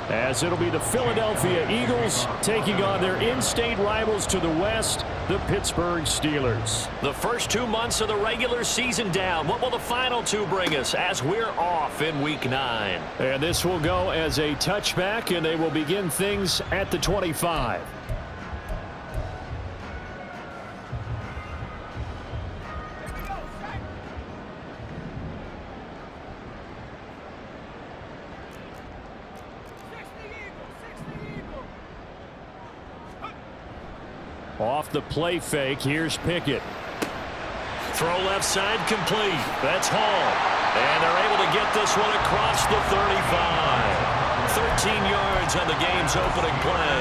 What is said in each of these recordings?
as it'll be the Philadelphia Eagles taking on their in-state rivals to the west, the Pittsburgh Steelers. The first 2 months of the regular season down. What will the final 2 bring us as we're off in Week 9? And this will go as a touchback, and they will begin things at the 25. Off the play fake, here's Pickett. Throw left side complete. That's Hall. And they're able to get this one across the 35. 13 yards on the game's opening play.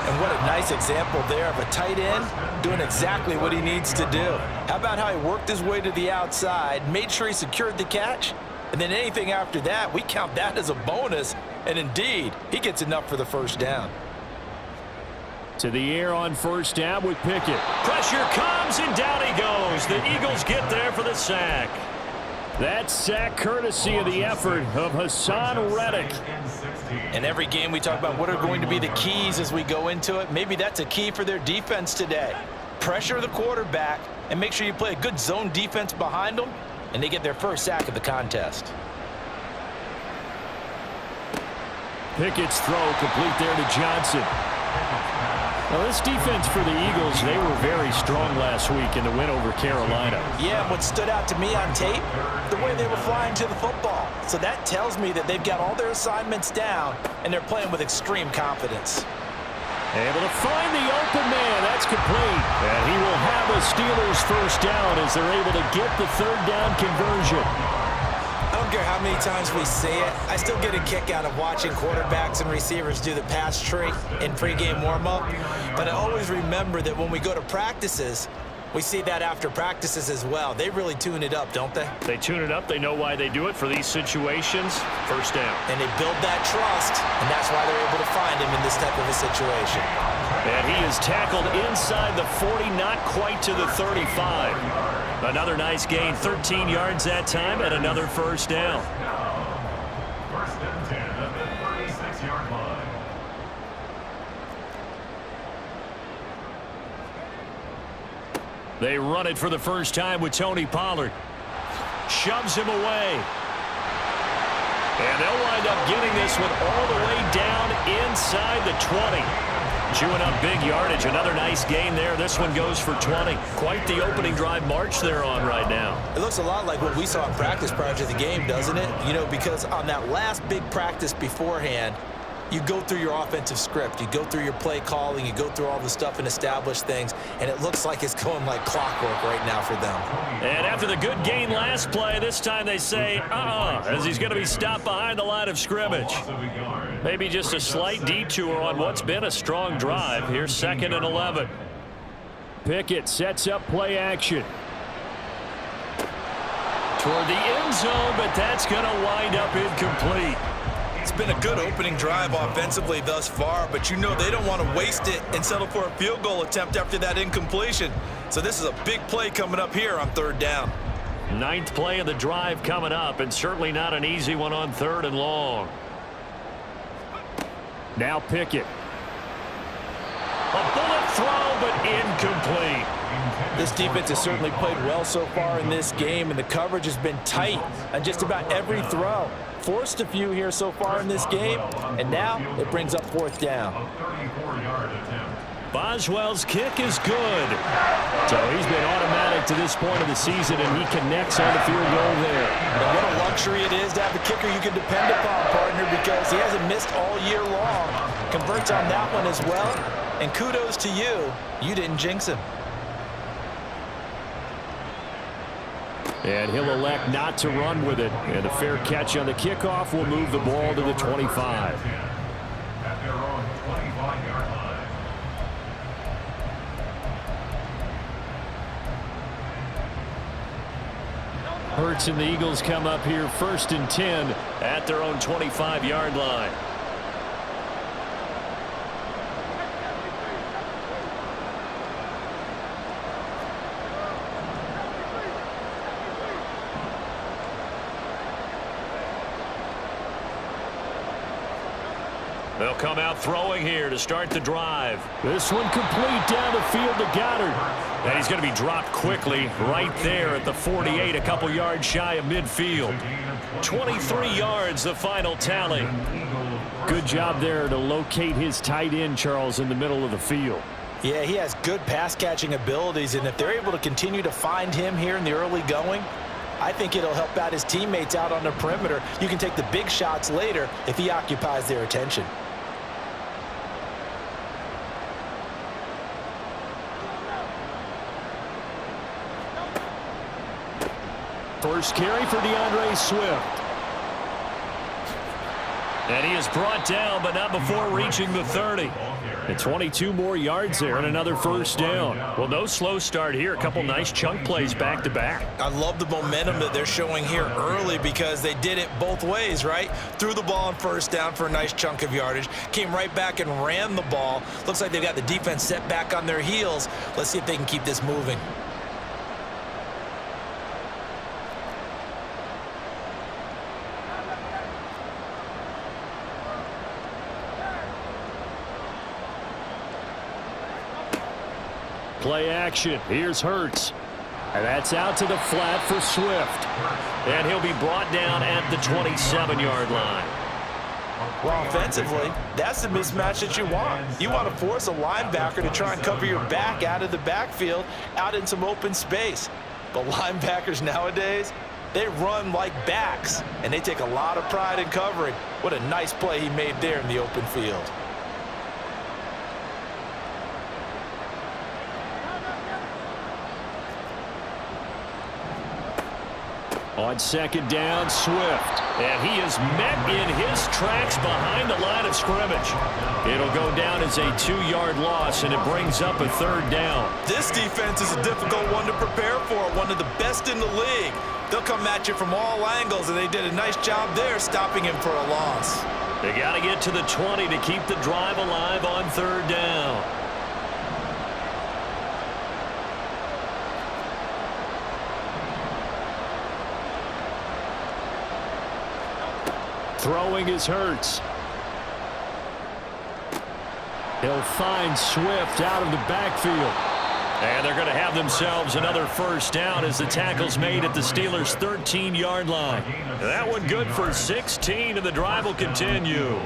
And what a nice example there of a tight end doing exactly what he needs to do. How about how he worked his way to the outside, made sure he secured the catch, and then anything after that, we count that as a bonus. And indeed, he gets enough for the first down. To the air on first down with Pickett. Pressure comes, and down he goes. The Eagles get there for the sack. That sack courtesy of the effort of Hassan Reddick. In every game we talk about what are going to be the keys as we go into it. Maybe that's a key for their defense today. Pressure the quarterback and make sure you play a good zone defense behind them, and they get their first sack of the contest. Pickett's throw complete there to Johnson. Well, this defense for the Eagles, they were very strong last week in the win over Carolina. Yeah, what stood out to me on tape, the way they were flying to the football. So that tells me that they've got all their assignments down, and they're playing with extreme confidence. Able to find the open man. That's complete. And he will have a Steelers first down as they're able to get the third down conversion. I don't care how many times we say it, I still get a kick out of watching quarterbacks and receivers do the pass tree in pregame warm-up. But I always remember that when we go to practices, we see that after practices as well. They really tune it up, don't they? They tune it up. They know why they do it for these situations. First down. And they build that trust, and that's why they're able to find him in this type of a situation. And he is tackled inside the 40, not quite to the 35. Another nice gain, 13 yards that time, and another first down. First and 10 at the 36-yard line. They run it for the first time with Tony Pollard. Shoves him away. And they'll wind up getting this one all the way down inside the 20. Chewing up big yardage. Another nice gain there. This one goes for 20. Quite the opening drive march they're on right now. It looks a lot like what we saw in practice prior to the game, doesn't it? You know, because on that last big practice beforehand, you go through your offensive script. You go through your play calling. You go through all the stuff and establish things. And it looks like it's going like clockwork right now for them. And after the good gain last play, this time they say, as he's going to be stopped behind the line of scrimmage. Maybe just a slight detour on what's been a strong drive. Here's 2nd and 11. Pickett sets up play action. Toward the end zone, but that's going to wind up incomplete. It's been a good opening drive offensively thus far, but you know they don't want to waste it and settle for a field goal attempt after that incompletion. So this is a big play coming up here on 3rd down. 9th play of the drive coming up, and certainly not an easy one on 3rd and long. Now Pickett. A bullet throw, but incomplete. This defense has certainly played well so far in this game, and the coverage has been tight on just about every throw. Forced a few here so far in this game, and now it brings up 4th down. Boswell's kick is good. So he's been automatic to this point of the season, and he connects on the field goal there. And what a luxury it is to have a kicker you can depend upon, partner, because he hasn't missed all year long. Converts on that one as well, and kudos to you. You didn't jinx him. And he'll elect not to run with it. And a fair catch on the kickoff will move the ball to the 25. At their own 25-yard line. Hurts and the Eagles come up here 1st and 10 at their own 25-yard line. They'll come out throwing here to start the drive. This one complete down the field to Goddard. And he's going to be dropped quickly right there at the 48, a couple yards shy of midfield. 23 yards, the final tally. Good job there to locate his tight end, Charles, in the middle of the field. Yeah, he has good pass-catching abilities, and if they're able to continue to find him here in the early going, I think it'll help out his teammates out on the perimeter. You can take the big shots later if he occupies their attention. First carry for DeAndre Swift. And he is brought down, but not before reaching the 30. And 22 more yards there and another first down. Well, no slow start here. A couple nice chunk plays back-to-back. I love the momentum that they're showing here early because they did it both ways, right? Threw the ball on first down for a nice chunk of yardage, came right back and ran the ball. Looks like they've got the defense set back on their heels. Let's see if they can keep this moving. Play action. Here's Hurts. And that's out to the flat for Swift. And he'll be brought down at the 27-yard line. Well, offensively, that's the mismatch that you want. You want to force a linebacker to try and cover your back out of the backfield, out in some open space. But linebackers nowadays, they run like backs, and they take a lot of pride in covering. What a nice play he made there in the open field. On second down, Swift. And he is met in his tracks behind the line of scrimmage. It'll go down as a 2-yard loss, and it brings up a third down. This defense is a difficult one to prepare for, one of the best in the league. They'll come at you from all angles, and they did a nice job there stopping him for a loss. They got to get to the 20 to keep the drive alive on third down. Throwing is Hurts. He'll find Swift out of the backfield. And they're going to have themselves another first down as the tackle's made at the Steelers' 13-yard line. That one good for 16, and the drive will continue.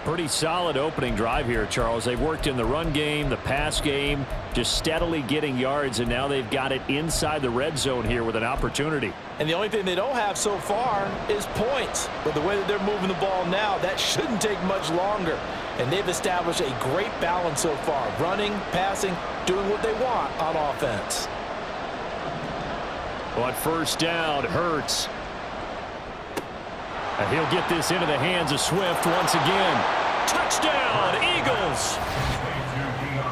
Pretty solid opening drive here, Charles. They've worked in the run game, the pass game, just steadily getting yards, and now they've got it inside the red zone here with an opportunity. And the only thing they don't have so far is points. But the way that they're moving the ball now, that shouldn't take much longer. And they've established a great balance so far. Running, passing, doing what they want on offense. On first down, Hurts. And he'll get this into the hands of Swift once again. Touchdown, Eagles!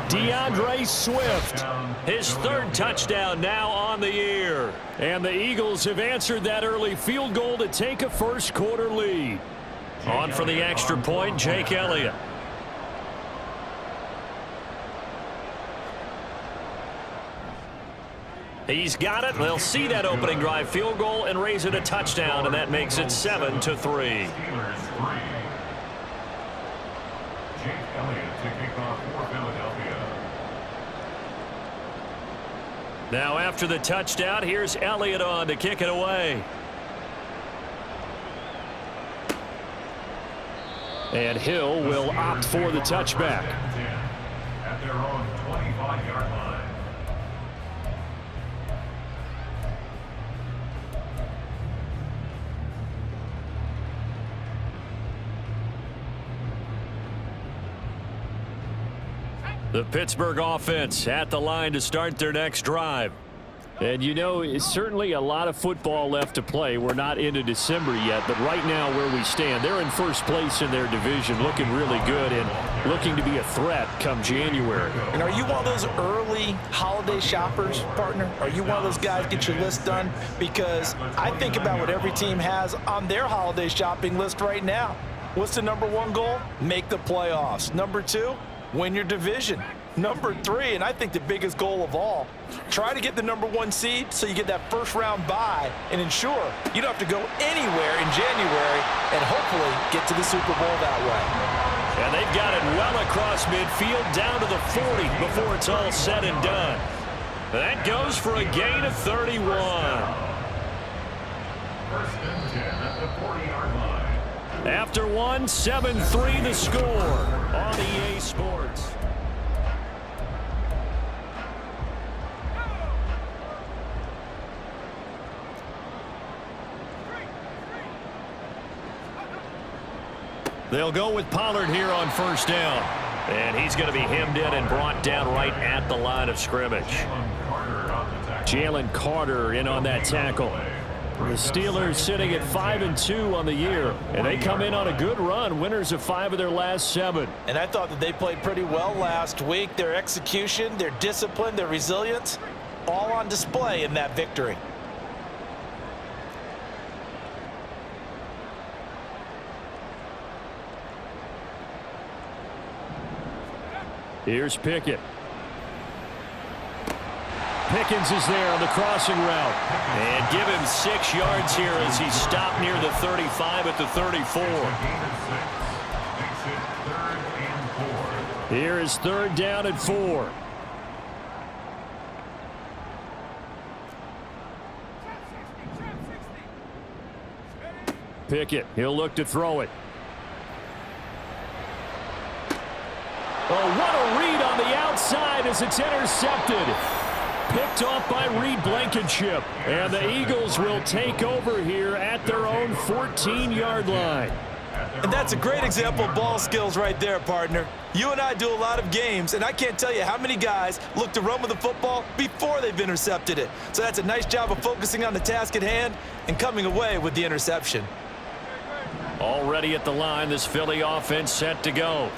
DeAndre Swift. His third touchdown now on the year. And the Eagles have answered that early field goal to take a first quarter lead. On for the extra point, Jake Elliott. He's got it. They'll see that opening drive field goal and raise it a touchdown, and that makes it 7-3. Steelers 3. Jake Elliott to kick off for Philadelphia. Now after the touchdown, here's Elliott on to kick it away. And Hill will opt for the touchback. At their own 25-yard line. The Pittsburgh offense at the line to start their next drive. And you know, it's certainly a lot of football left to play. We're not into December yet, but right now where we stand, they're in first place in their division, looking really good and looking to be a threat come January. And are you one of those early holiday shoppers, partner? Are you one of those guys get your list done? Because I think about what every team has on their holiday shopping list right now. What's the number one goal? Make the playoffs. Number two, win your division. Number three, and I think the biggest goal of all, try to get the number one seed so you get that first round bye and ensure you don't have to go anywhere in January and hopefully get to the Super Bowl that way. And they've got it well across midfield down to the 40 before it's all said and done. That goes for a gain of 31. First and 10 at the 40-yard line. After one, 7-3 the score on EA Sports. They'll go with Pollard here on first down. And he's going to be hemmed in and brought down right at the line of scrimmage. Jalen Carter in on that tackle. The Steelers sitting at 5-2 on the year, and they come in on a good run, winners of 5 of their last 7. And I thought that they played pretty well last week. Their execution, their discipline, their resilience, all on display in that victory. Here's Pickett. Pickens is there on the crossing route. And give him 6 yards here as he stopped near the 35 at the 34. Here is third down and 4. Pickett, he'll look to throw it. Oh, what a read on the outside as it's intercepted. Picked off by Reed Blankenship. And the Eagles will take over here at their own 14-yard line. And that's a great example of ball skills right there, partner. You and I do a lot of games, and I can't tell you how many guys look to run with the football before they've intercepted it. So that's a nice job of focusing on the task at hand and coming away with the interception. Already at the line, this Philly offense set to go.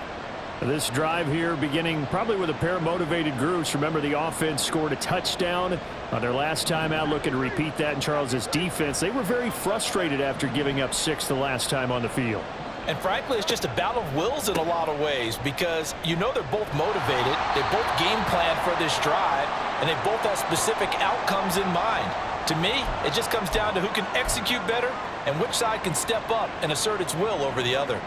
This drive here beginning probably with a pair of motivated groups. Remember, the offense scored a touchdown on their last time out, looking to repeat that in Charles's defense. They were very frustrated after giving up 6 the last time on the field. And frankly, it's just a battle of wills in a lot of ways because you know they're both motivated, they both game plan for this drive, and they both have specific outcomes in mind. To me, it just comes down to who can execute better and which side can step up and assert its will over the other.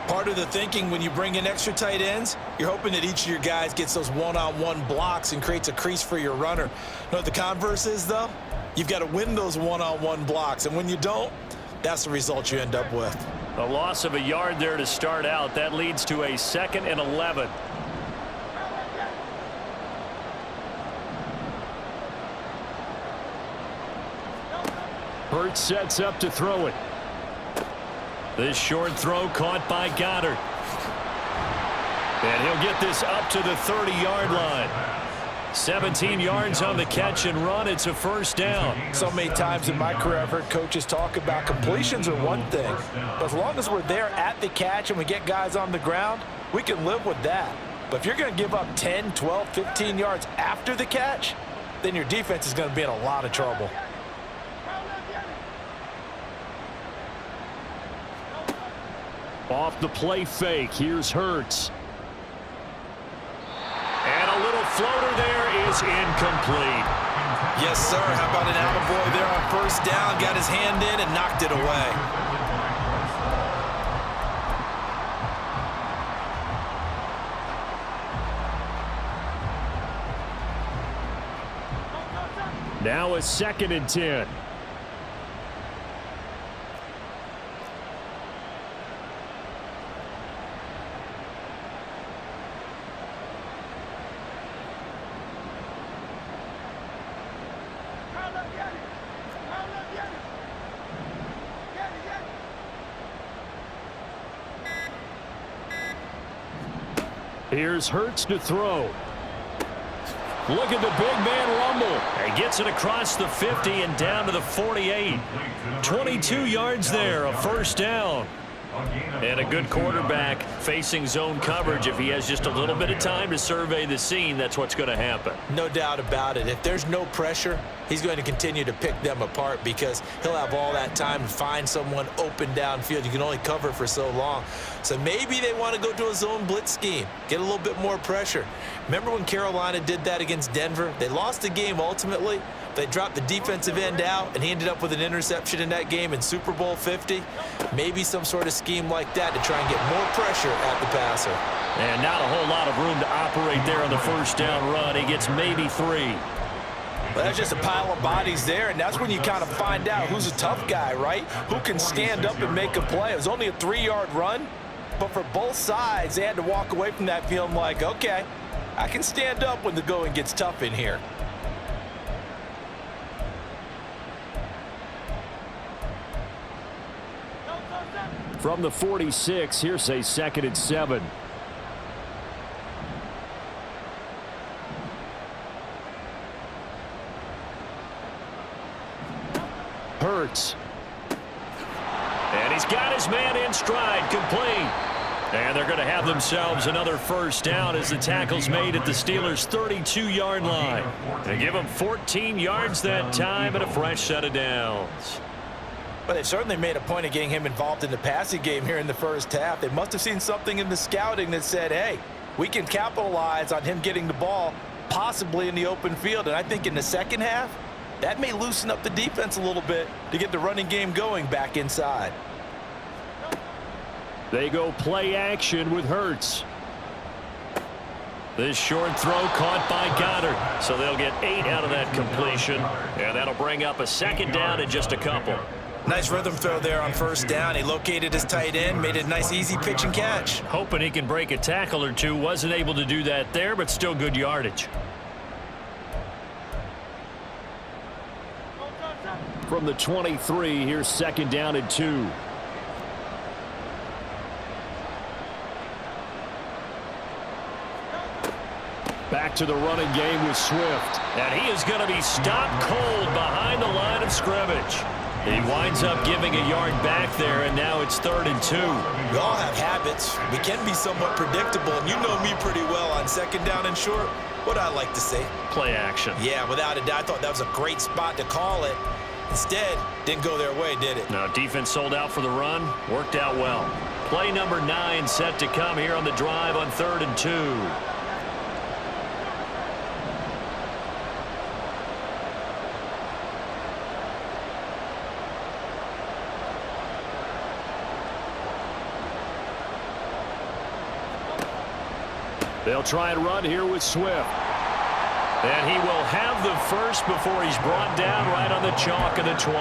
Part of the thinking when you bring in extra tight ends, you're hoping that each of your guys gets those one-on-one blocks and creates a crease for your runner. You know what the converse is, though? You've got to win those one-on-one blocks, and when you don't, that's the result you end up with. A loss of a yard there to start out. That leads to a 2nd and 11. Hurts sets up to throw it. This short throw caught by Goddard. And he'll get this up to the 30-yard line. 17 yards on the catch and run. It's a first down. So many times in my career I've heard coaches talk about completions are one thing, but as long as we're there at the catch and we get guys on the ground, we can live with that. But if you're going to give up 10, 12, 15 yards after the catch, then your defense is going to be in a lot of trouble. Off the play fake, here's Hurts. And a little floater there is incomplete. Yes, sir. How about an attaboy there on first down? Got his hand in and knocked it away. Now a 2nd and 10. Here's Hurts to throw. Look at the big man rumble. He gets it across the 50 and down to the 48. 22 yards there, a first down. And a good quarterback facing zone coverage. If he has just a little bit of time to survey the scene, that's what's going to happen. No doubt about it. If there's no pressure, he's going to continue to pick them apart because he'll have all that time to find someone open downfield. You can only cover for so long. So maybe they want to go to a zone blitz scheme, get a little bit more pressure. Remember when Carolina did that against Denver? They lost the game ultimately, They dropped the defensive end out, and he ended up with an interception in that game in Super Bowl 50. Maybe some sort of scheme like that to try and get more pressure at the passer. And not a whole lot of room to operate there on the first down run. He gets maybe 3. Well, that's just a pile of bodies there, and that's when you kind of find out who's a tough guy, right? Who can stand up and make a play. It was only a 3-yard run, but for both sides, they had to walk away from that feeling like, okay, I can stand up when the going gets tough in here. From the 46, here's a 2nd and 7. Hurts. And he's got his man in stride, complete. And they're going to have themselves another first down as the tackle's made at the Steelers' 32-yard line. They give them 14 yards that time and a fresh set of downs. But they've certainly made a point of getting him involved in the passing game here in the first half. They must have seen something in the scouting that said, hey, we can capitalize on him getting the ball possibly in the open field. And I think in the second half, that may loosen up the defense a little bit to get the running game going back inside. They go play action with Hurts. This short throw caught by Goddard. So they'll get 8 out of that completion. And that'll bring up a 2nd down in just a couple. Nice rhythm throw there on first down. He located his tight end, made a nice easy pitch and catch. Hoping he can break a tackle or two. Wasn't able to do that there, but still good yardage. From the 23, here's 2nd down and 2. Back to the running game with Swift. And he is going to be stopped cold behind the line of scrimmage. He winds up giving a yard back there, and now it's 3rd and 2. We all have habits. We can be somewhat predictable, and you know me pretty well on 2nd down and short. What I like to say? Play action. Yeah, without a doubt. I thought that was a great spot to call it. Instead, didn't go their way, did it? No, defense sold out for the run. Worked out well. Play number 9 set to come here on the drive on 3rd and 2. They'll try and run here with Swift. And he will have the first before he's brought down right on the chalk of the 20.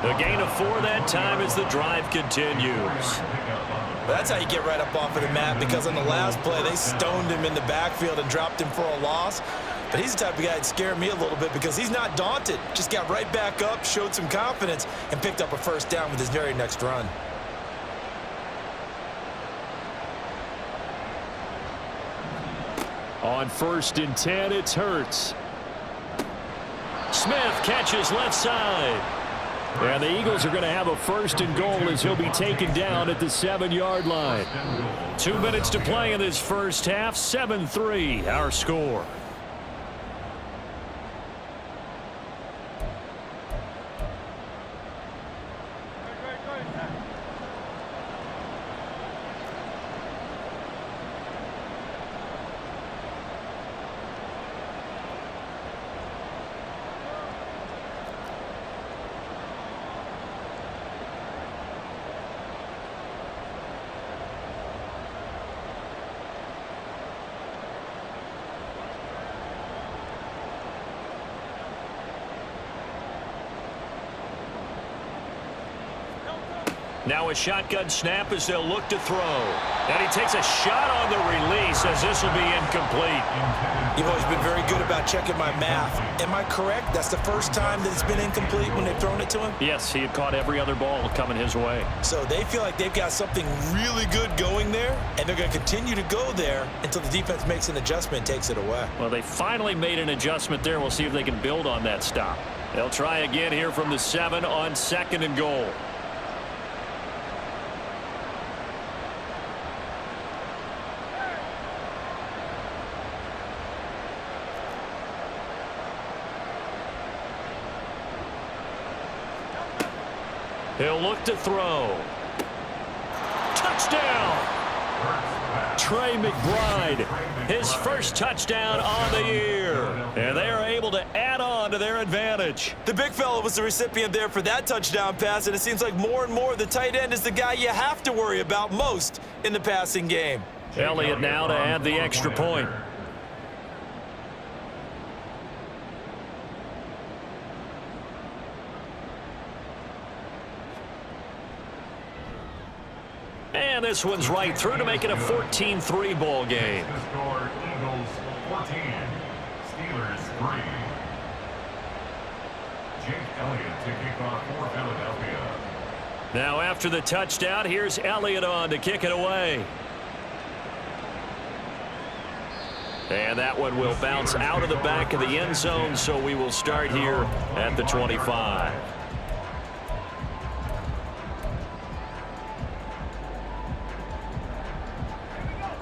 A gain of 4 that time as the drive continues. That's how you get right up off of the mat, because on the last play, they stoned him in the backfield and dropped him for a loss. But he's the type of guy that scared me a little bit because he's not daunted. Just got right back up, showed some confidence, and picked up a first down with his very next run. On 1st and 10, it's Hurts. Smith catches left side. And the Eagles are going to have a 1st and goal as he'll be taken down at the 7-yard line. 2 minutes to play in this first half. 7-3 our score. Now a shotgun snap as they'll look to throw. And he takes a shot on the release as this will be incomplete. You've always been very good about checking my math. Am I correct? That's the first time that it's been incomplete when they've thrown it to him? Yes, he had caught every other ball coming his way. So they feel like they've got something really good going there, and they're going to continue to go there until the defense makes an adjustment and takes it away. Well, they finally made an adjustment there. We'll see if they can build on that stop. They'll try again here from the 7 on 2nd and goal. He'll look to throw. Touchdown! Trey McBride, his first touchdown on the year. And they are able to add on to their advantage. The big fella was the recipient there for that touchdown pass, and it seems like more and more the tight end is the guy you have to worry about most in the passing game. Elliott now to add the extra point. And this one's right through to make it a 14-3 ball game. The score, Eagles 14, Steelers 3. Jake Elliott to kick off for Philadelphia. Now after the touchdown, here's Elliott on to kick it away. And that one will bounce out of the back of the end zone, so we will start here at the 25.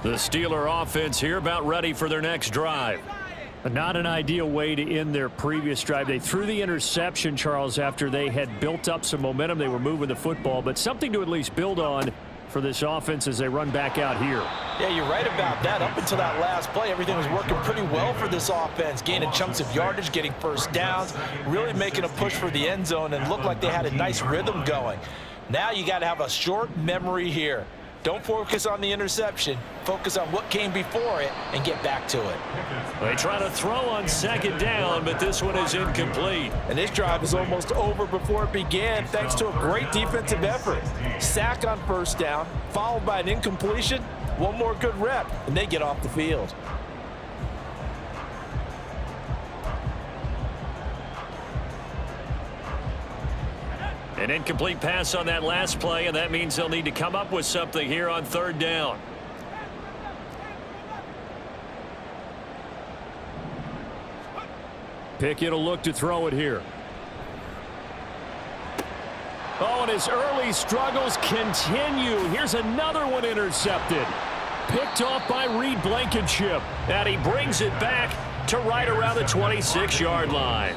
The Steeler offense here about ready for their next drive. Not an ideal way to end their previous drive. They threw the interception, Charles, after they had built up some momentum. They were moving the football, but something to at least build on for this offense as they run back out here. Yeah, you're right about that. Up until that last play, everything was working pretty well for this offense, gaining chunks of yardage, getting first downs, really making a push for the end zone, and looked like they had a nice rhythm going. Now you got to have a short memory here. Don't focus on the interception. Focus on what came before it and get back to it. They try to throw on second down, but this one is incomplete. And this drive is almost over before it began thanks to a great defensive effort. Sack on first down, followed by an incompletion. One more good rep, and they get off the field. An incomplete pass on that last play, and that means they'll need to come up with something here on third down. Pickett will look to throw it here. Oh, and his early struggles continue. Here's another one intercepted. Picked off by Reed Blankenship. And he brings it back to right around the 26-yard line.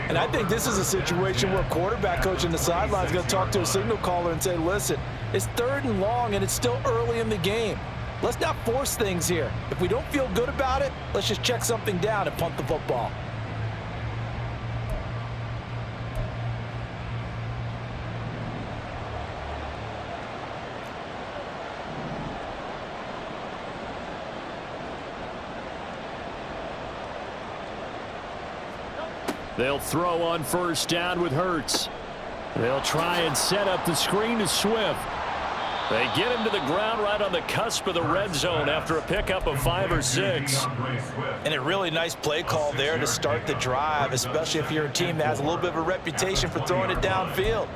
And I think this is a situation where a quarterback coach in the sideline is going to talk to a signal caller and say, listen, it's third and long and it's still early in the game. Let's not force things here. If we don't feel good about it, let's just check something down and punt the football. They'll throw on first down with Hurts. They'll try and set up the screen to Swift. They get him to the ground right on the cusp of the red zone after a pickup of 5 or 6. And a really nice play call there to start the drive, especially if you're a team that has a little bit of a reputation for throwing it downfield.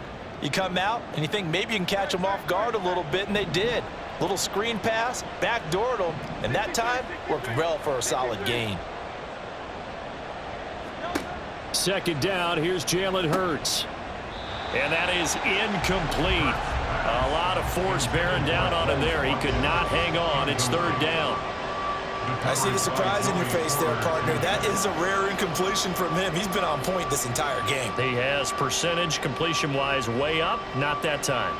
You come out and you think maybe you can catch them off guard a little bit, and they did. Little screen pass, backdoored them, and that time worked well for a solid gain. Second down, here's Jalen Hurts. And that is incomplete. A lot of force bearing down on him there. He could not hang on. It's third down. I see the surprise in your face there, partner. That is a rare incompletion from him. He's been on point this entire game. He has percentage completion-wise way up. Not that time.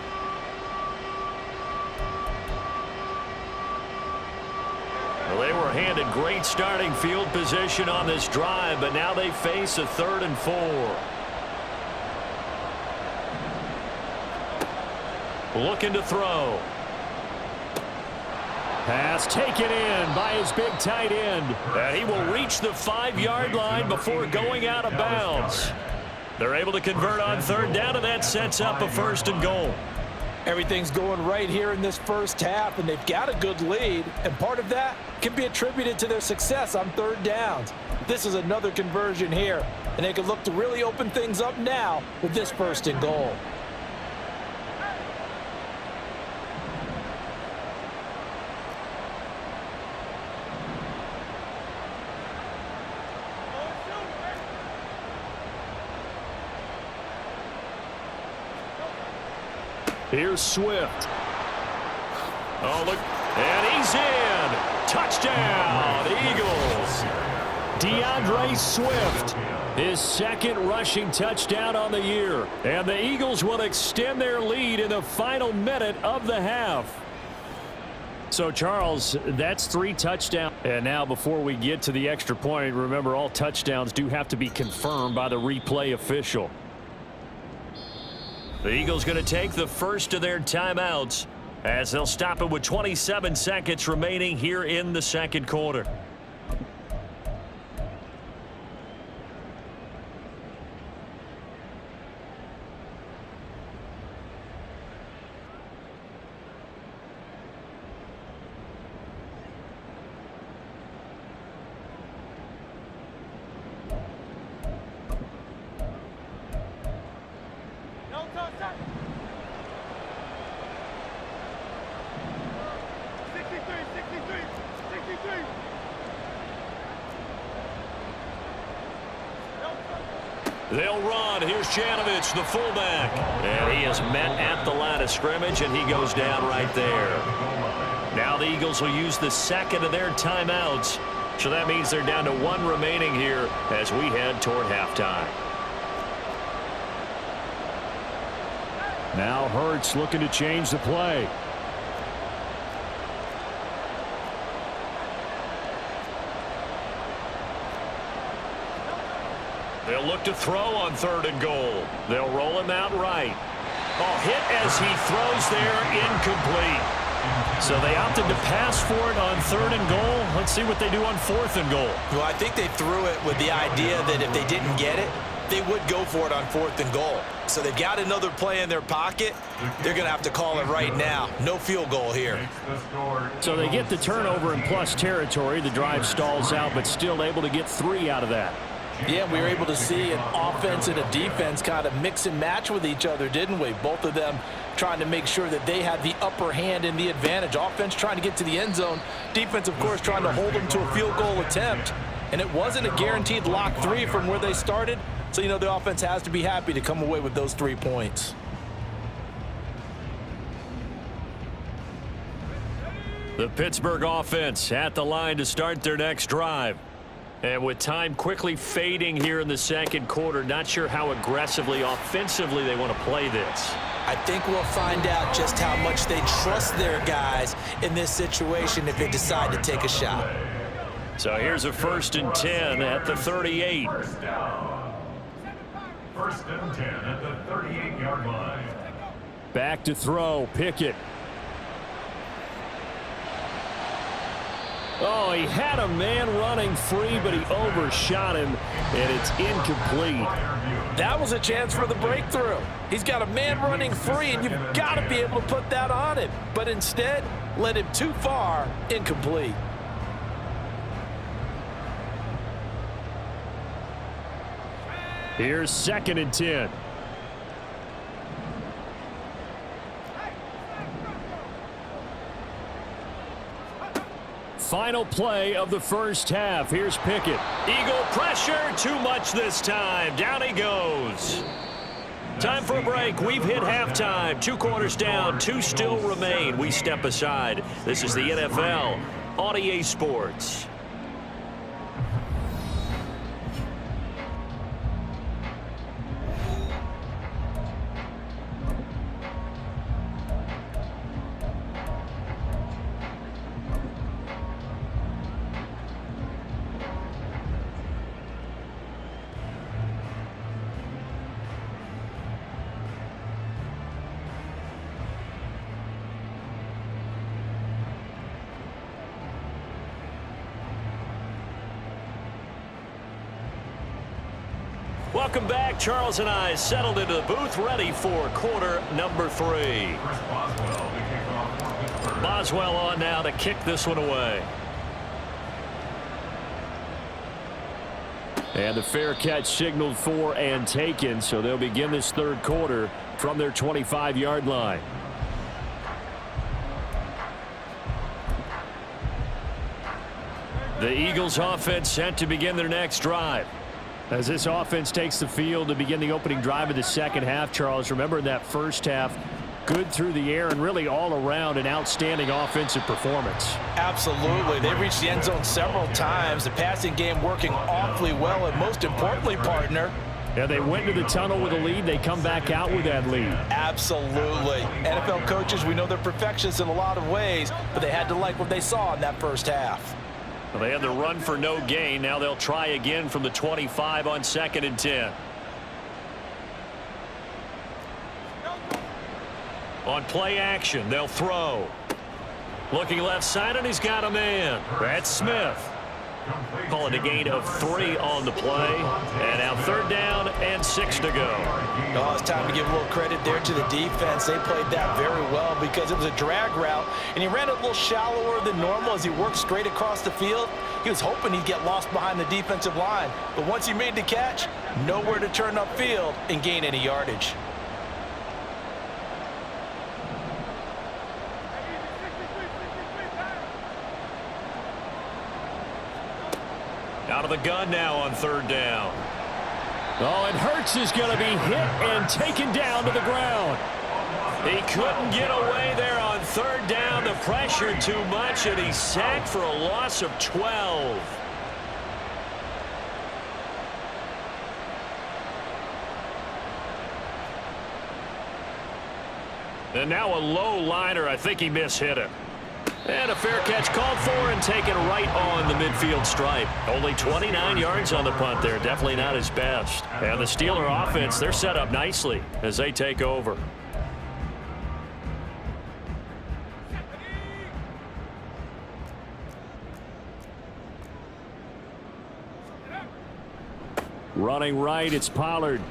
Well, they were handed great starting field position on this drive, but now they face a 3rd and 4. Looking to throw. Pass taken in by his big tight end. And he will reach the 5-yard line before going out of bounds. They're able to convert on third down, and that sets up a 1st and goal. Everything's going right here in this first half, and they've got a good lead, and part of that can be attributed to their success on third downs. This is another conversion here, and they can look to really open things up now with this 1st and goal. Here's Swift. Oh, look. And he's in. Touchdown, Eagles. DeAndre Swift, his 2nd rushing touchdown on the year. And the Eagles will extend their lead in the final minute of the half. So, Charles, that's 3 touchdowns. And now before we get to the extra point, remember all touchdowns do have to be confirmed by the replay official. The Eagles going to take the first of their timeouts as they'll stop it with 27 seconds remaining here in the second quarter. They'll run. Here's Janovich, the fullback. And he is met at the line of scrimmage, and he goes down right there. Now the Eagles will use the second of their timeouts. So that means they're down to 1 remaining here as we head toward halftime. Now Hurts looking to change the play. They'll look to throw on 3rd and goal. They'll roll him out right. Oh, hit as he throws there, incomplete. So they opted to pass for it on 3rd and goal. Let's see what they do on 4th and goal. Well, I think they threw it with the idea that if they didn't get it, they would go for it on 4th and goal. So they've got another play in their pocket. They're going to have to call it right now. No field goal here. So they get the turnover in plus territory. The drive stalls out, but still able to get 3 out of that. Yeah, we were able to see an offense and a defense kind of mix and match with each other, didn't we? Both of them trying to make sure that they had the upper hand and the advantage. Offense trying to get to the end zone. Defense, of course, trying to hold them to a field goal attempt. And it wasn't a guaranteed lock 3 from where they started. So, you know, the offense has to be happy to come away with those 3 points. The Pittsburgh offense at the line to start their next drive. And with time quickly fading here in the second quarter, not sure how aggressively, offensively they want to play this. I think we'll find out just how much they trust their guys in this situation if they decide to take a shot. So here's a 1st and 10 at the 38. First down. 1st and 10 at the 38-yard line. Back to throw. Pickett. Oh, he had a man running free, but he overshot him, and it's incomplete. That was a chance for the breakthrough. He's got a man running free, and you've got to be able to put that on him. But instead, led him too far, incomplete. Here's 2nd and 10. Final play of the first half. Here's Pickett. Eagle pressure, too much this time. Down he goes. Time for a break. We've hit halftime. 2 quarters down, 2 still remain. We step aside. This is the NFL on EA Sports. Welcome back. Charles and I settled into the booth, ready for quarter number 3. Boswell on now to kick this one away. And the fair catch signaled for and taken, so they'll begin this 3rd quarter from their 25-yard line. The Eagles offense set to begin their next drive. As this offense takes the field to begin the opening drive of the second half, Charles, remember in that first half, good through the air and really all around an outstanding offensive performance. Absolutely. They reached the end zone several times. The passing game working awfully well, and most importantly, partner, Yeah, they went to the tunnel with a lead. They come back out with that lead. Absolutely. NFL coaches, we know they're perfectionists in a lot of ways, but they had to like what they saw in that first half. Well, they had the run for no gain. Now they'll try again from the 25 on 2nd and 10. On play action, they'll throw. Looking left side, and he's got a man. That's Smith. Call it a gain of 3 on the play. And now 3rd down and 6 to go. Oh, it's time to give a little credit there to the defense. They played that very well because it was a drag route, and he ran it a little shallower than normal as he worked straight across the field. He was hoping he'd get lost behind the defensive line. But once he made the catch, nowhere to turn upfield and gain any yardage. Out of the gun now on 3rd down. Oh, and Hurts is going to be hit and taken down to the ground. He couldn't get away there on 3rd down. The pressure too much, and he's sacked for a loss of 12. And now a low liner. I think he mishit it. And a fair catch called for and taken right on the midfield stripe. Only 29 yards on the punt there. Definitely not his best. And the Steeler offense, they're set up nicely as they take over. Running right, it's Pollard.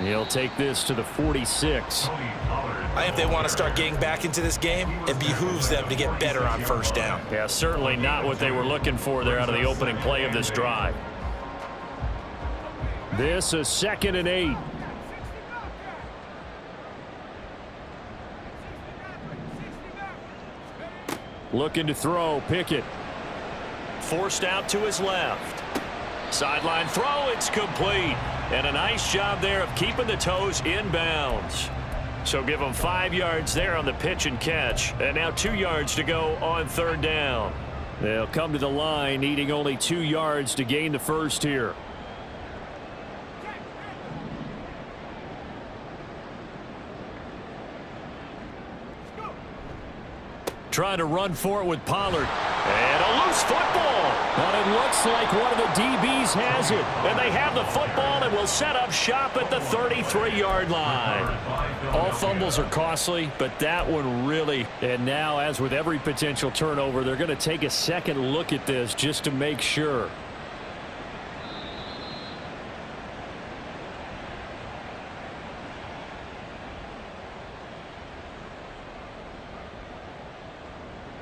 He'll take this to the 46. I think if they want to start getting back into this game, it behooves them to get better on 1st down. Yeah, certainly not what they were looking for there out of the opening play of this drive. This is 2nd and 8. Looking to throw, Pickett. Forced out to his left. Sideline throw, it's complete. And a nice job there of keeping the toes in bounds. So give them 5 yards there on the pitch and catch. And now 2 yards to go on 3rd down. They'll come to the line, needing only 2 yards to gain the first here. Trying to run for it with Pollard. And a loose football. But it looks like one of the DBs has it. And they have the football and will set up shop at the 33-yard line. All fumbles are costly, but that one really. And now, as with every potential turnover, they're going to take a second look at this just to make sure.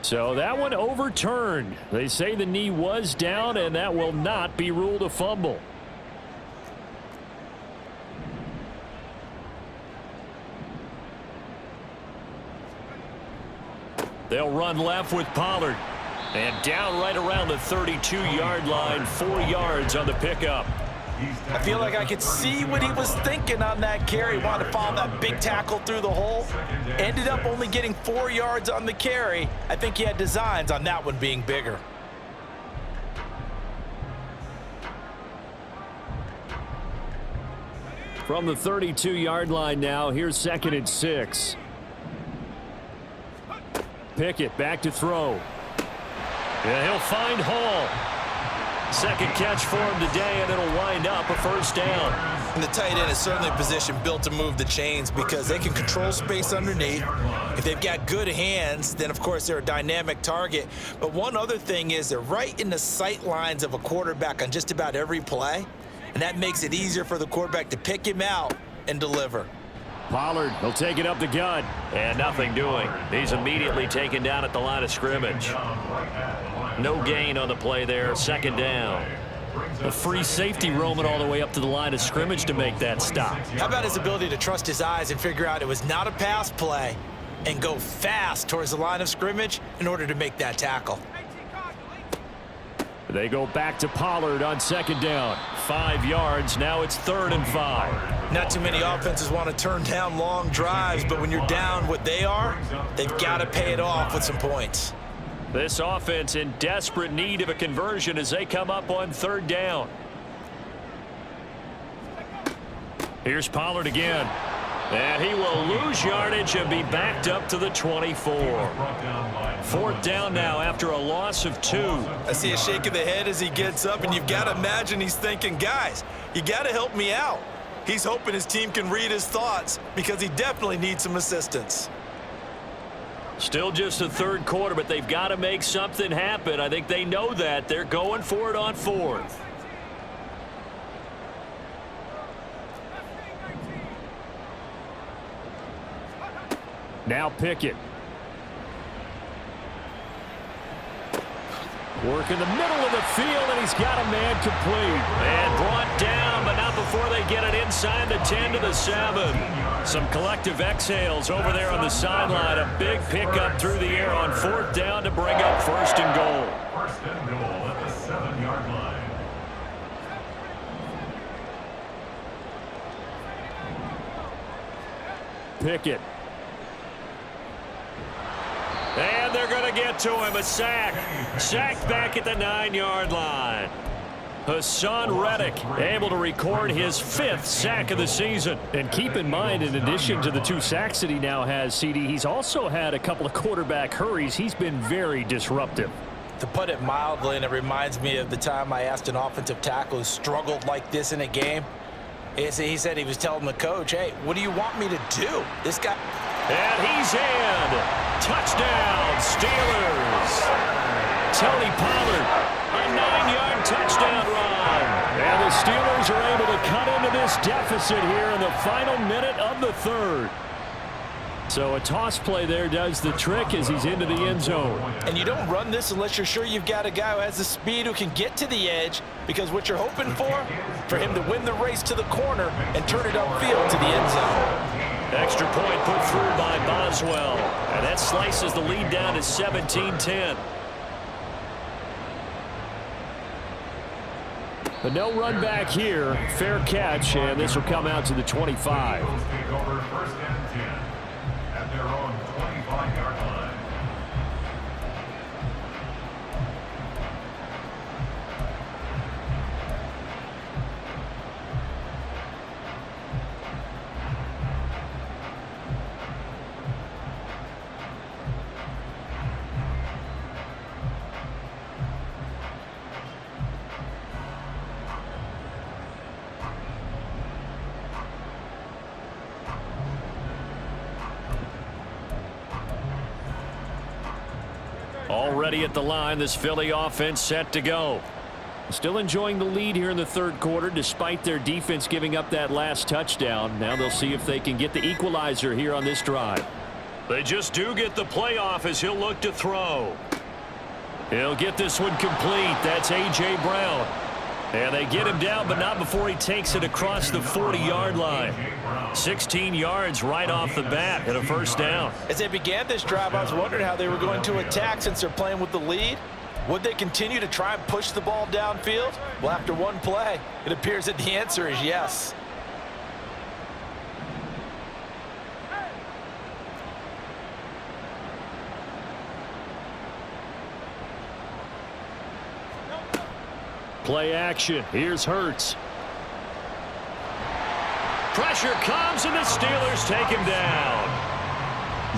So that one overturned. They say the knee was down, and that will not be ruled a fumble. They'll run left with Pollard. And down right around the 32-yard line, 4 yards on the pickup. I feel like I could see what he was thinking on that carry. Wanted to follow that big tackle through the hole. Ended up only getting 4 yards on the carry. I think he had designs on that one being bigger. From the 32-yard line now, here's 2nd and 6. Pickett back to throw. Yeah, he'll find Hall. Second catch for him today, and it'll wind up a 1st down. And the tight end is certainly a position built to move the chains because they can control space underneath. If they've got good hands, then of course they're a dynamic target. But one other thing is they're right in the sight lines of a quarterback on just about every play. And that makes it easier for the quarterback to pick him out and deliver. Pollard will take it up the gut. And nothing doing. He's immediately taken down at the line of scrimmage. No gain on the play there. 2nd down. A free safety roaming all the way up to the line of scrimmage to make that stop. How about his ability to trust his eyes and figure out it was not a pass play and go fast towards the line of scrimmage in order to make that tackle. They go back to Pollard on 2nd down. 5 yards. Now it's 3rd and 5. Not too many offenses want to turn down long drives, but when you're down what they are, they've got to pay it off with some points. This offense in desperate need of a conversion as they come up on 3rd down. Here's Pollard again. And he will lose yardage and be backed up to the 24. 4th down now after a loss of 2. I see a shake of the head as he gets up, and you've got to imagine he's thinking, guys, you got to help me out. He's hoping his team can read his thoughts because he definitely needs some assistance. Still just the 3rd quarter, but they've got to make something happen. I think they know that. They're going for it on 4th. Now Pickett. Work in the middle of the field, and he's got a man complete. And brought down, but not before they get it inside the 10 to the 7. Some collective exhales over there on the sideline. A big pickup through the air on 4th down to bring up 1st and goal. 1st and goal at the 7-yard line. Pickett. And they're going to get to him. A sack. Sacked back at the 9-yard line. Hassan Reddick able to record his 5th sack of the season. And keep in mind, in addition to the 2 sacks that he now has, CD, he's also had a couple of quarterback hurries. He's been very disruptive. To put it mildly, and it reminds me of the time I asked an offensive tackle who struggled like this in a game. He said he was telling the coach, hey, what do you want me to do? This guy... And he's in. Touchdown, Steelers. Tony Pollard, a 9-yard touchdown run. And the Steelers are able to cut into this deficit here in the final minute of the 3rd. So a toss play there does the trick as he's into the end zone. And you don't run this unless you're sure you've got a guy who has the speed who can get to the edge, because what you're hoping for him to win the race to the corner and turn it upfield to the end zone. Extra point put through by Boswell. And that slices the lead down to 17-10. But no run back here. Fair catch, and this will come out to the 25. Eagles take over 1st and 10 at their own 25-yard line. Already at the line, this Philly offense set to go. Still enjoying the lead here in the 3rd quarter despite their defense giving up that last touchdown. Now they'll see if they can get the equalizer here on this drive. They just do get the playoff as he'll look to throw. He'll get this one complete. That's A.J. Brown. And they get him down, but not before he takes it across the 40-yard line. 16 yards right off the bat and a 1st down. As they began this drive, I was wondering how they were going to attack since they're playing with the lead. Would they continue to try and push the ball downfield? Well, after one play, it appears that the answer is yes. Play action. Here's Hurts. Pressure comes, and the Steelers take him down.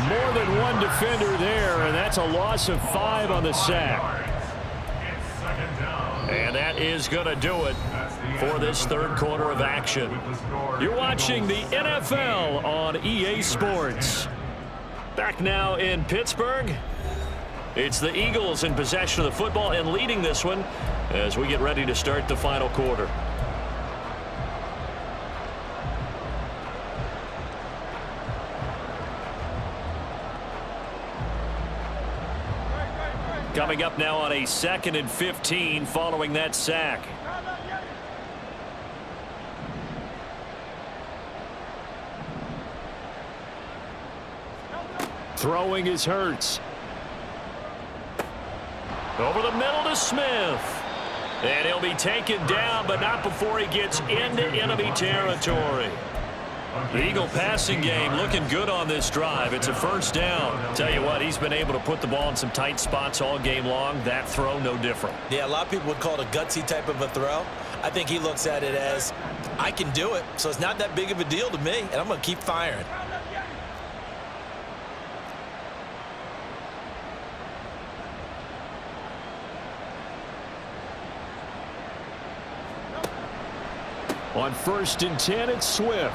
More than one defender there, and that's a loss of 5 on the sack. And that is going to do it for this 3rd quarter of action. You're watching the NFL on EA Sports. Back now in Pittsburgh. It's the Eagles in possession of the football and leading this one as we get ready to start the final quarter. Coming up now on a 2nd and 15 following that sack. Throwing is Hurts. Over the middle to Smith. And he'll be taken down, but not before he gets into enemy territory. The Eagle passing game looking good on this drive. It's a 1st down. Tell you what, he's been able to put the ball in some tight spots all game long. That throw, no different. Yeah, a lot of people would call it a gutsy type of a throw. I think he looks at it as, I can do it, so it's not that big of a deal to me, and I'm going to keep firing. On 1st and 10, it's Swift.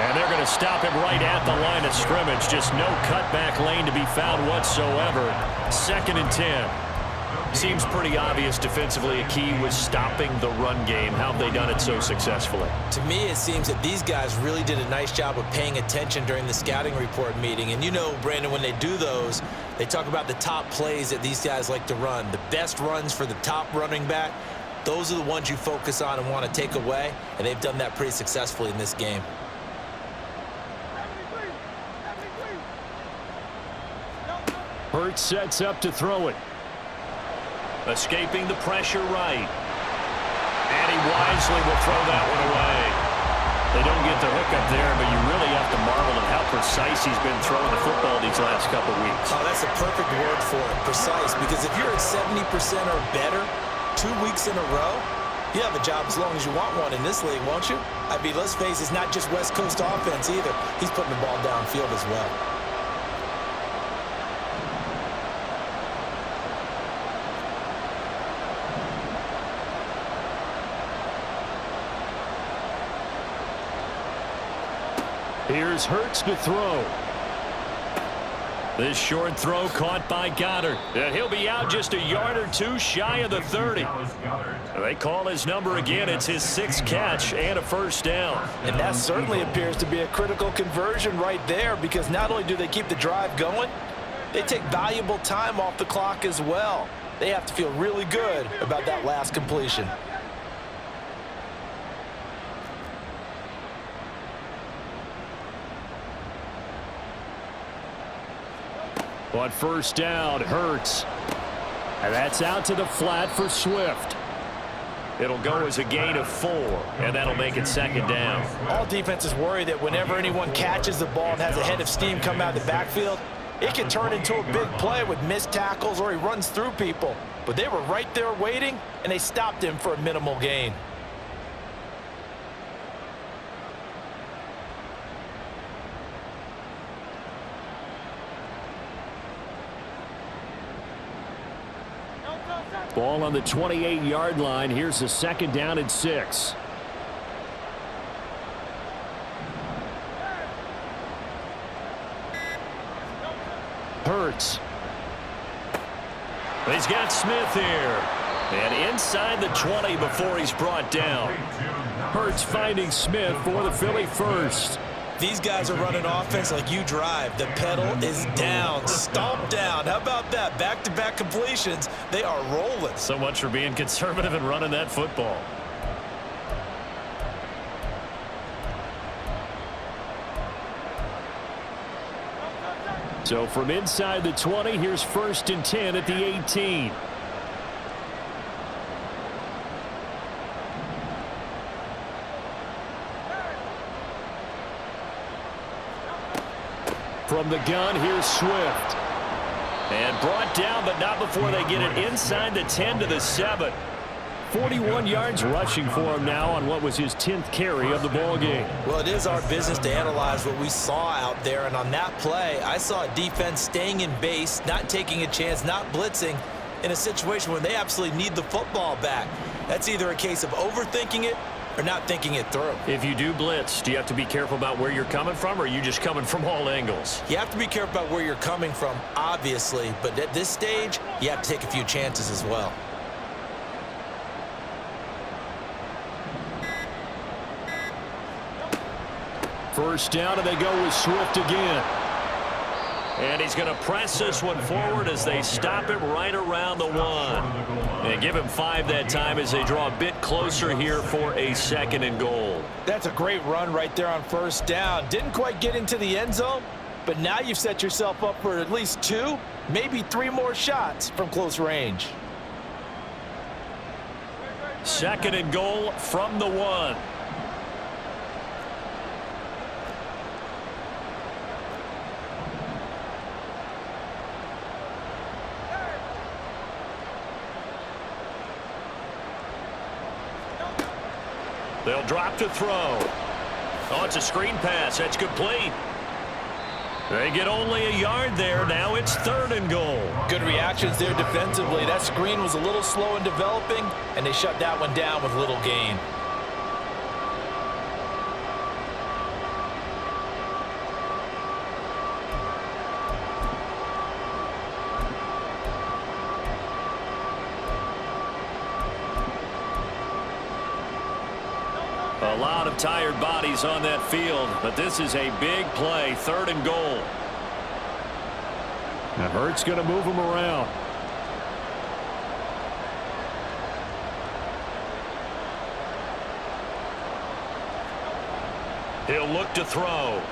And they're going to stop him right at the line of scrimmage. Just no cutback lane to be found whatsoever. 2nd and 10. Seems pretty obvious defensively a key was stopping the run game. How have they done it so successfully? To me, it seems that these guys really did a nice job of paying attention during the scouting report meeting. And you know, Brandon, when they do those, they talk about the top plays that these guys like to run. The best runs for the top running back. Those are the ones you focus on and want to take away, and they've done that pretty successfully in this game. Hurts sets up to throw it. Escaping the pressure right. And he wisely will throw that one away. They don't get the hook up there, but you really have to marvel at how precise he's been throwing the football these last couple weeks. Oh, that's a perfect word for it, precise, because if you're at 70% or better 2 weeks in a row, you have a job as long as you want one in this league, won't you? I mean, let's face it, it's not just West Coast offense either. He's putting the ball downfield as well. Here's Hurts to throw. This short throw caught by Goddard. And he'll be out just a yard or two shy of the 30. They call his number again. It's his 6th catch and a 1st down. And that certainly appears to be a critical conversion right there, because not only do they keep the drive going, they take valuable time off the clock as well. They have to feel really good about that last completion. On 1st down, Hurts. And that's out to the flat for Swift. It'll go as a gain of 4, and that'll make it 2nd down. All defenses worry that whenever anyone catches the ball and has a head of steam come out of the backfield, it can turn into a big play with missed tackles or he runs through people. But they were right there waiting, and they stopped him for a minimal gain. Ball on the 28-yard line. Here's a 2nd down and 6. Hurts. He's got Smith here. And inside the 20 before he's brought down. Hurts finding Smith for the Philly first. These guys are running offense like you drive. The pedal is down, stomped down. How about that? Back-to-back completions. They are rolling. So much for being conservative and running that football. So from inside the 20, here's 1st and 10 at the 18. From the gun, here's Swift. And brought down, but not before they get it inside the 10 to the 7. 41 yards rushing for him now on what was his 10th carry of the ball game. Well, it is our business to analyze what we saw out there, and on that play, I saw a defense staying in base, not taking a chance, not blitzing in a situation where they absolutely need the football back. That's either a case of overthinking it or not thinking it through. If you do blitz, do you have to be careful about where you're coming from, or are you just coming from all angles? You have to be careful about where you're coming from, obviously, but at this stage, you have to take a few chances as well. First down, and they go with Swift again. And he's going to press this one forward as they stop him right around the 1. And give him 5 that time as they draw a bit closer here for a 2nd and goal. That's a great run right there on 1st down. Didn't quite get into the end zone, but now you've set yourself up for at least 2, maybe 3 more shots from close range. 2nd and goal from the 1. They'll drop to throw. Oh, it's a screen pass. That's complete. They get only a yard there. Now it's 3rd and goal. Good reactions there defensively. That screen was a little slow in developing, and they shut that one down with little gain. A lot of tired bodies on that field, but this is a big play, 3rd and goal. Now Hurts going to move him around. He'll look to throw.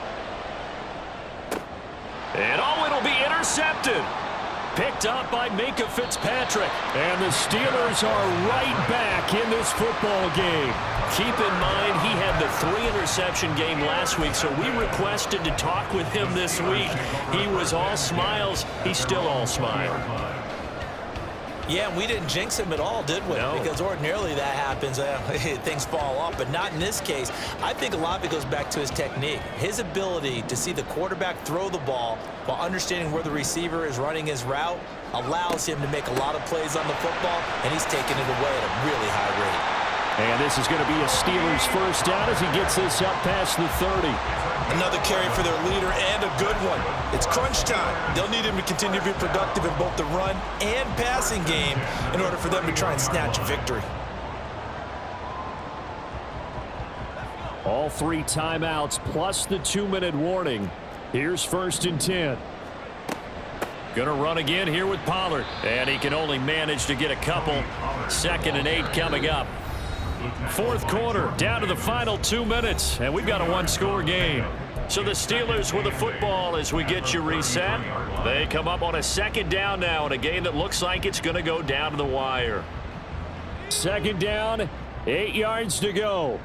And oh, it'll be intercepted. Picked up by Minka Fitzpatrick. And the Steelers are right back in this football game. Keep in mind, he had the 3-interception game last week, so we requested to talk with him this week. He was all smiles. He's still all smile. Yeah, we didn't jinx him at all, did we? No. Because ordinarily that happens. Things fall off, but not in this case. I think a lot of it goes back to his technique. His ability to see the quarterback throw the ball while understanding where the receiver is running his route allows him to make a lot of plays on the football, and he's taking it away at a really high rate. And this is going to be a Steelers first down as he gets this up past the 30. Another carry for their leader and a good one. It's crunch time. They'll need him to continue to be productive in both the run and passing game in order for them to try and snatch a victory. All 3 timeouts plus the 2-minute warning. Here's 1st and 10. Going to run again here with Pollard. And he can only manage to get a couple. 2nd and 8 coming up. 4th quarter, down to the final 2 minutes, and we've got a 1-score game. So the Steelers with the football as we get you reset. They come up on a 2nd down now in a game that looks like it's going to go down to the wire. 2nd down, 8 yards to go.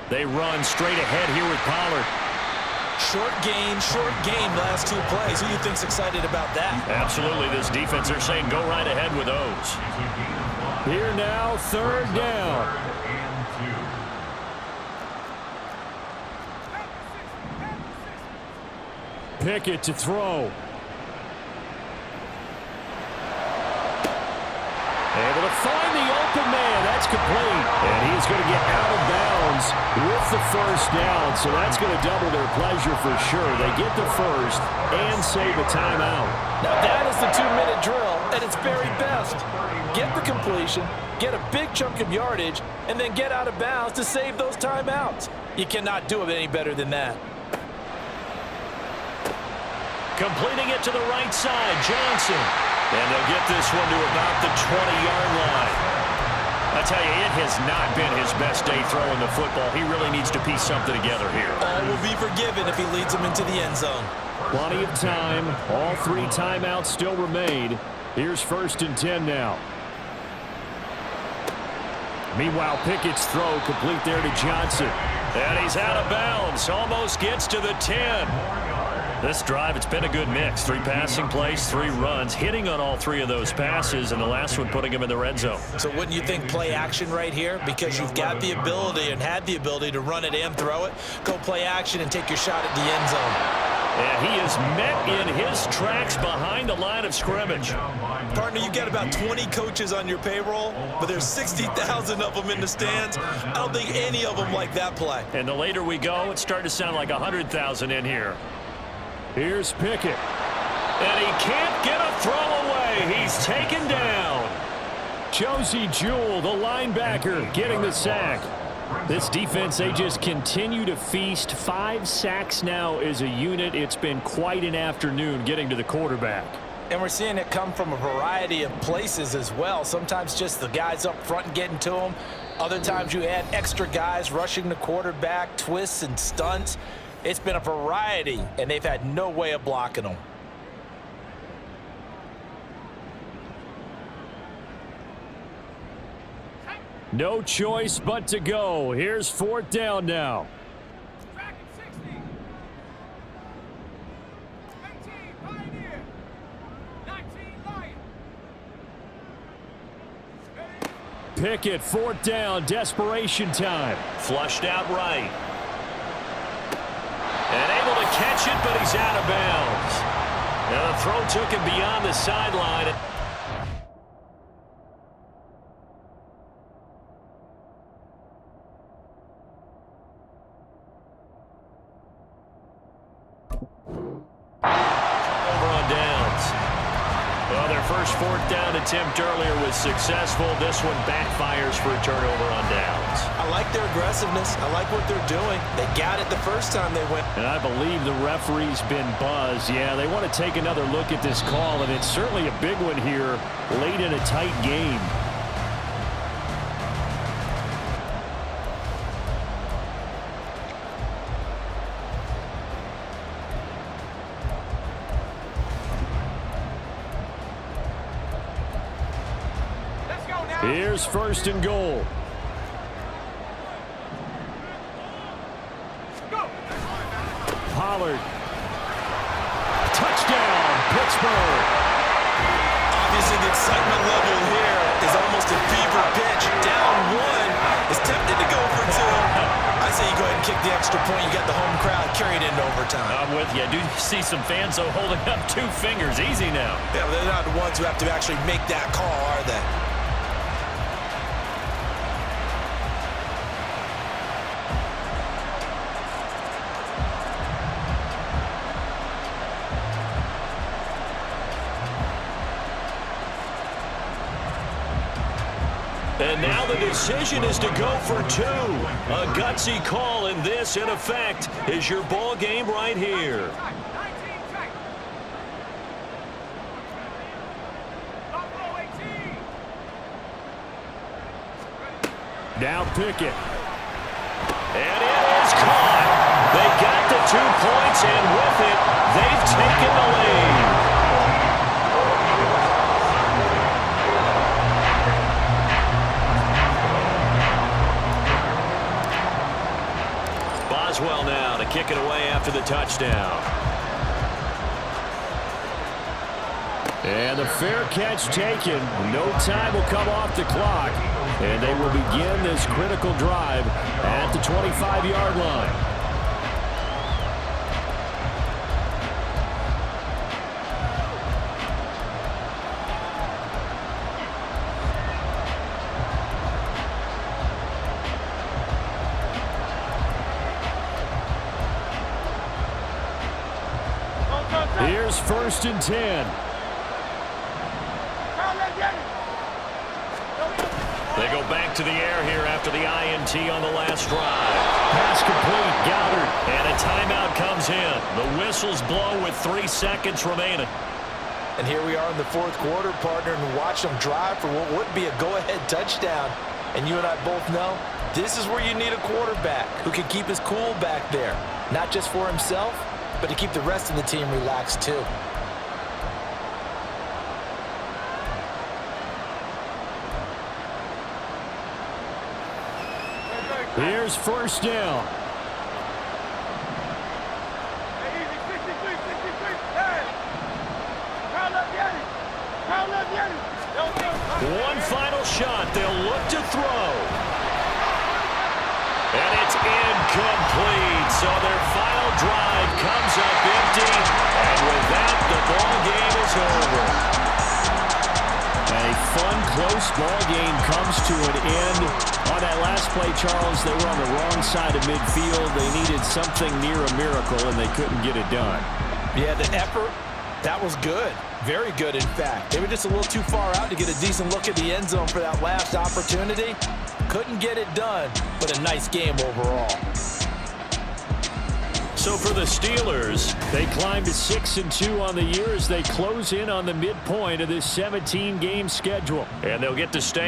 They run straight ahead here with Pollard. Short gain last 2 plays. Who do you think's excited about that? Absolutely. This defense, they're saying go right ahead with those. Here now, 3rd down. Pickett to throw. Able to find the open man. That's complete. And he's going to get out of bounds with the 1st down. So that's going to double their pleasure for sure. They get the 1st and save a timeout. Now that is the 2-minute drill at its very best. Get the completion, get a big chunk of yardage, and then get out of bounds to save those timeouts. You cannot do it any better than that. Completing it to the right side, Johnson. And they'll get this one to about the 20-yard line. I tell you, it has not been his best day throwing the football. He really needs to piece something together here. All will be forgiven if he leads them into the end zone. Plenty of time. All 3 timeouts still remain. Here's 1st and 10 now. Meanwhile, Pickett's throw complete there to Johnson. And he's out of bounds. Almost gets to the 10. This drive, it's been a good mix. 3 passing plays, 3 runs, hitting on all 3 of those passes, and the last one putting him in the red zone. So wouldn't you think play action right here? Because you've got the ability and had the ability to run it and throw it. Go play action and take your shot at the end zone. And he is met in his tracks behind the line of scrimmage. Partner, you got about 20 coaches on your payroll, but there's 60,000 of them in the stands. I don't think any of them like that play. And the later we go, it's starting to sound like 100,000 in here. Here's Pickett. And he can't get a throw away. He's taken down. Josie Jewell, the linebacker, getting the sack. This defense, they just continue to feast. 5 sacks now as a unit. It's been quite an afternoon getting to the quarterback. And we're seeing it come from a variety of places as well. Sometimes just the guys up front and getting to them. Other times you add extra guys rushing the quarterback, twists and stunts. It's been a variety, and they've had no way of blocking them. No choice but to go. Here's 4th down now. Pickett, 4th down, desperation time. Flushed out right. And able to catch it, but he's out of bounds. Now the throw took him beyond the sideline. Over on downs. Well, their first 4th down attempt earlier was successful. This one backfires for a turnover on downs. I like their aggressiveness. I like what they're doing. They got it the first time they went. And I believe the referee's been buzzed. Yeah, they want to take another look at this call, and it's certainly a big one here late in a tight game. Here's 1st and goal. Pollard. Touchdown, Pittsburgh. Obviously, the excitement level here is almost a fever pitch. Down 1 is tempted to go for 2. I say you go ahead and kick the extra point. You got the home crowd carried into overtime. I'm with you. I do see some fans, though, holding up 2 fingers. Easy now. Yeah, but they're not the ones who have to actually make that call, are they? And now the decision is to go for 2. A gutsy call, and this, in effect, is your ball game right here. Now Pickett. And it is caught. They got the 2 points, and with it, they've taken the lead. Boswell now to kick it away after the touchdown. And the fair catch taken. No time will come off the clock. And they will begin this critical drive at the 25-yard line. Here's 1st and 10. They go back to the air here after the INT on the last drive. Pass complete, Goddard. And a timeout comes in. The whistles blow with 3 seconds remaining. And here we are in the 4th quarter, partner, and watch them drive for what would be a go-ahead touchdown. And you and I both know this is where you need a quarterback who can keep his cool back there. Not just for himself, but to keep the rest of the team relaxed too. Here's 1st down. One final shot. They'll look to throw. And it's incomplete. So their final drive comes up empty. And with that, the ball game is over. A fun, close ball game comes to an end. On that last play, Charles, they were on the wrong side of midfield. They needed something near a miracle, and they couldn't get it done. Yeah, the effort, that was good. Very good, in fact. They were just a little too far out to get a decent look at the end zone for that last opportunity. Couldn't get it done, but a nice game overall. So for the Steelers, they climb to 6-2 on the year as they close in on the midpoint of this 17-game schedule. and they'll get to stay